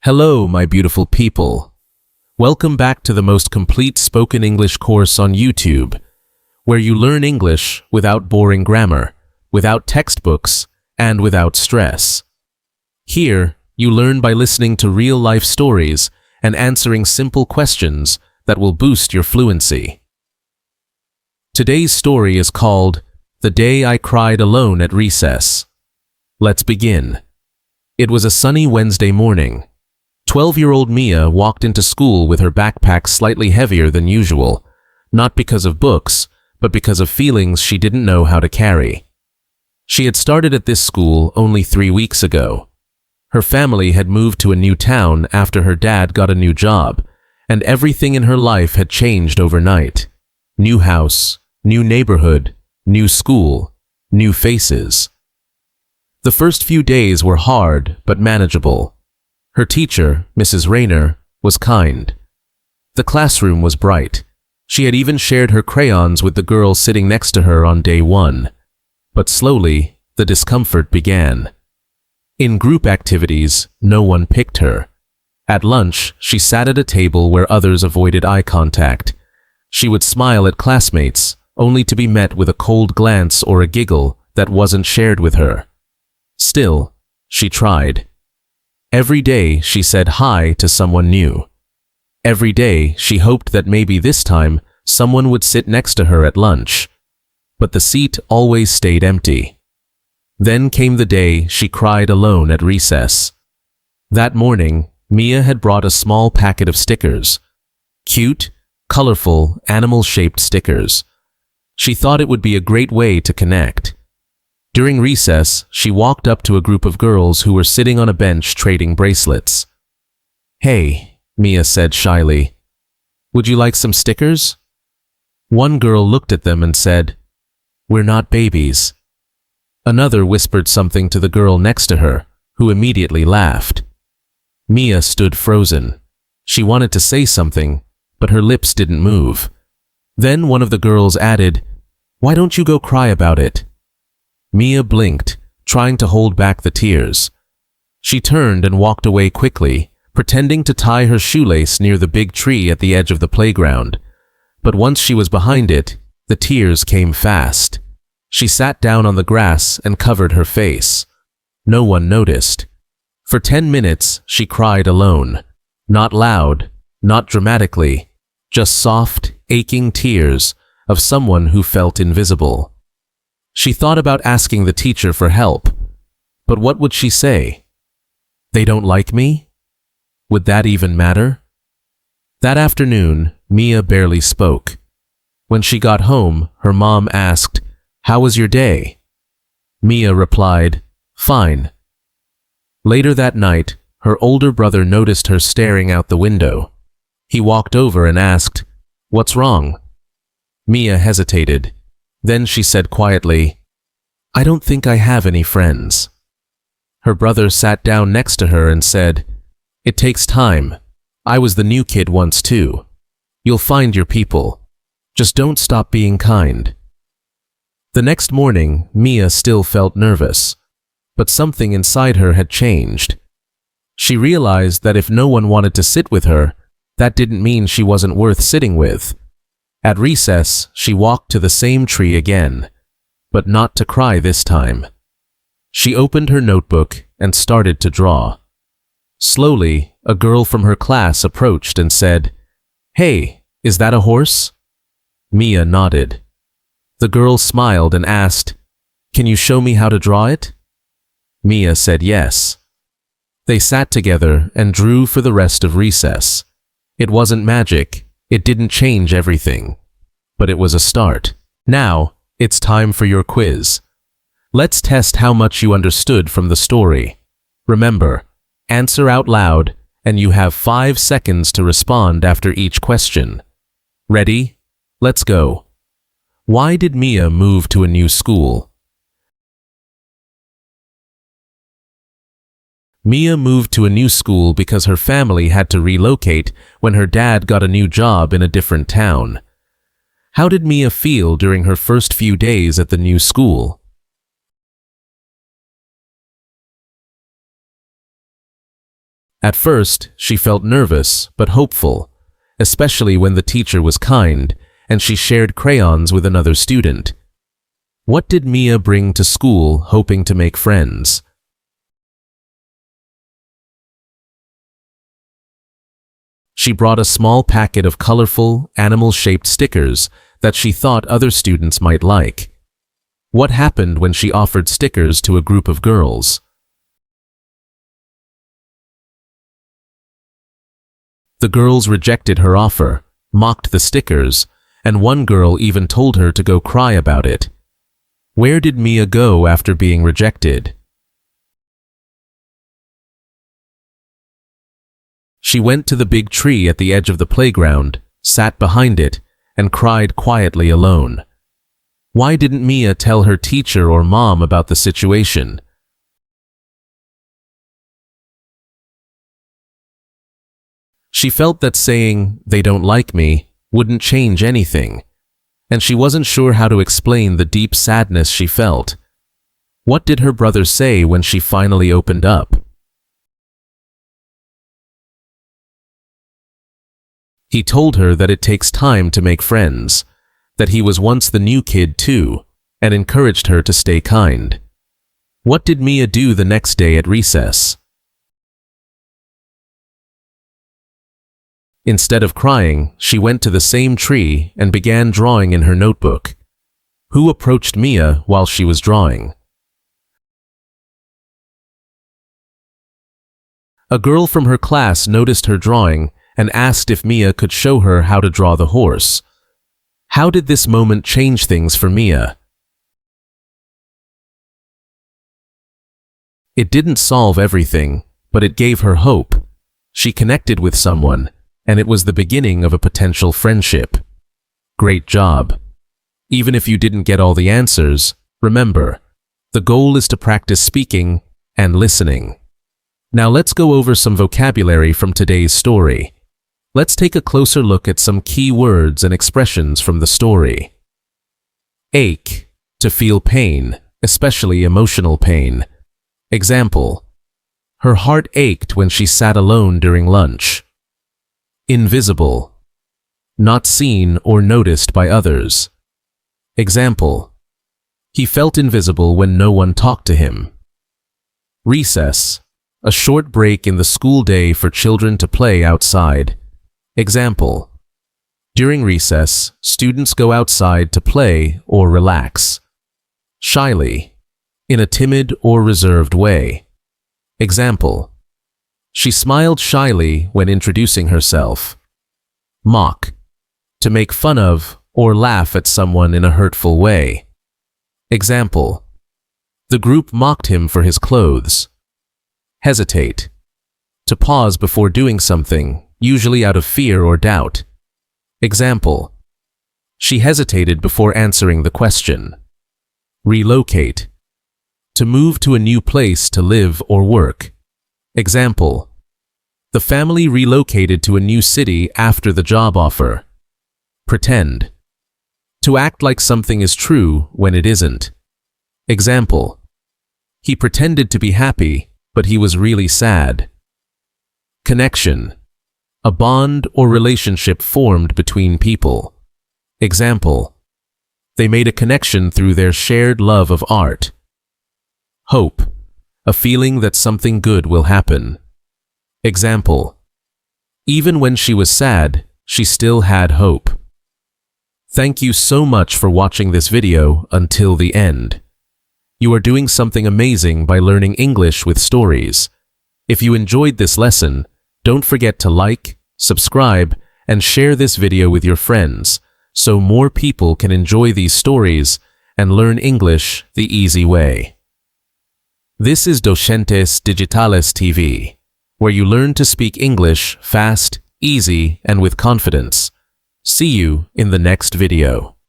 Hello, my beautiful people. Welcome back to the most complete spoken English course on YouTube, where you learn English without boring grammar, without textbooks, and without stress. Here, you learn by listening to real-life stories and answering simple questions that will boost your fluency. Today's story is called The Day I Cried Alone at Recess. Let's begin. It was a sunny Wednesday morning. 12-year-old Mia walked into school with her backpack slightly heavier than usual, not because of books, but because of feelings she didn't know how to carry. She had started at this school only 3 weeks ago. Her family had moved to a new town after her dad got a new job, and everything in her life had changed overnight. New house, new neighborhood, new school, new faces. The first few days were hard but manageable. Her teacher, Mrs. Rayner, was kind. The classroom was bright. She had even shared her crayons with the girl sitting next to her on day one. But slowly, the discomfort began. In group activities, no one picked her. At lunch, she sat at a table where others avoided eye contact. She would smile at classmates, only to be met with a cold glance or a giggle that wasn't shared with her. Still, she tried. Every day she said hi to someone new. Every day she hoped that maybe this time someone would sit next to her at lunch. But the seat always stayed empty. Then came the day she cried alone at recess. That morning, Mia had brought a small packet of stickers. Cute, colorful, animal-shaped stickers. She thought it would be a great way to connect. During recess, she walked up to a group of girls who were sitting on a bench trading bracelets. "Hey," Mia said shyly, "would you like some stickers?" One girl looked at them and said, "We're not babies." Another whispered something to the girl next to her, who immediately laughed. Mia stood frozen. She wanted to say something, but her lips didn't move. Then one of the girls added, "Why don't you go cry about it?" Mia blinked, trying to hold back the tears. She turned and walked away quickly, pretending to tie her shoelace near the big tree at the edge of the playground. But once she was behind it, the tears came fast. She sat down on the grass and covered her face. No one noticed. For 10 minutes, she cried alone. Not loud, not dramatically, just soft, aching tears of someone who felt invisible. She thought about asking the teacher for help, but what would she say? They don't like me? Would that even matter? That afternoon, Mia barely spoke. When she got home, her mom asked, "How was your day?" Mia replied, "Fine." Later that night, her older brother noticed her staring out the window. He walked over and asked, "What's wrong?" Mia hesitated. Then she said quietly, "I don't think I have any friends." Her brother sat down next to her and said, "It takes time. I was the new kid once too. You'll find your people. Just don't stop being kind." The next morning, Mia still felt nervous, but something inside her had changed. She realized that if no one wanted to sit with her, that didn't mean she wasn't worth sitting with. At recess, she walked to the same tree again, but not to cry this time. She opened her notebook and started to draw. Slowly, a girl from her class approached and said, "Hey, is that a horse?" Mia nodded. The girl smiled and asked, "Can you show me how to draw it?" Mia said yes. They sat together and drew for the rest of recess. It wasn't magic. It didn't change everything, but it was a start. Now, it's time for your quiz. Let's test how much you understood from the story. Remember, answer out loud, and you have 5 seconds to respond after each question. Ready? Let's go. Why did Mia move to a new school? Mia moved to a new school because her family had to relocate when her dad got a new job in a different town. How did Mia feel during her first few days at the new school? At first, she felt nervous but hopeful, especially when the teacher was kind and she shared crayons with another student. What did Mia bring to school hoping to make friends? She brought a small packet of colorful, animal-shaped stickers that she thought other students might like. What happened when she offered stickers to a group of girls? The girls rejected her offer, mocked the stickers, and one girl even told her to go cry about it. Where did Mia go after being rejected? She went to the big tree at the edge of the playground, sat behind it, and cried quietly alone. Why didn't Mia tell her teacher or mom about the situation? She felt that saying, "They don't like me," wouldn't change anything, and she wasn't sure how to explain the deep sadness she felt. What did her brother say when she finally opened up? He told her that it takes time to make friends, that he was once the new kid too, and encouraged her to stay kind. What did Mia do the next day at recess? Instead of crying, she went to the same tree and began drawing in her notebook. Who approached Mia while she was drawing? A girl from her class noticed her drawing and asked if Mia could show her how to draw the horse. How did this moment change things for Mia? It didn't solve everything, but it gave her hope. She connected with someone, and it was the beginning of a potential friendship. Great job. Even if you didn't get all the answers, remember, the goal is to practice speaking and listening. Now let's go over some vocabulary from today's story. Let's take a closer look at some key words and expressions from the story. Ache, to feel pain, especially emotional pain. Example, her heart ached when she sat alone during lunch. Invisible, not seen or noticed by others. Example, he felt invisible when no one talked to him. Recess, a short break in the school day for children to play outside. Example, during recess, students go outside to play or relax. Shyly, in a timid or reserved way. Example, she smiled shyly when introducing herself. Mock, to make fun of or laugh at someone in a hurtful way. Example, the group mocked him for his clothes. Hesitate, to pause before doing something, usually out of fear or doubt. Example, she hesitated before answering the question. Relocate, to move to a new place to live or work. Example, the family relocated to a new city after the job offer. Pretend, to act like something is true when it isn't. Example, he pretended to be happy, but he was really sad. Connection, a bond or relationship formed between people. Example, they made a connection through their shared love of art. Hope, a feeling that something good will happen. Example, even when she was sad, she still had hope. Thank you so much for watching this video until the end. You are doing something amazing by learning English with stories. If you enjoyed this lesson, don't forget to like, subscribe, and share this video with your friends so more people can enjoy these stories and learn English the easy way. This is Docentes DigitalesTV, where you learn to speak English fast, easy, and with confidence. See you in the next video.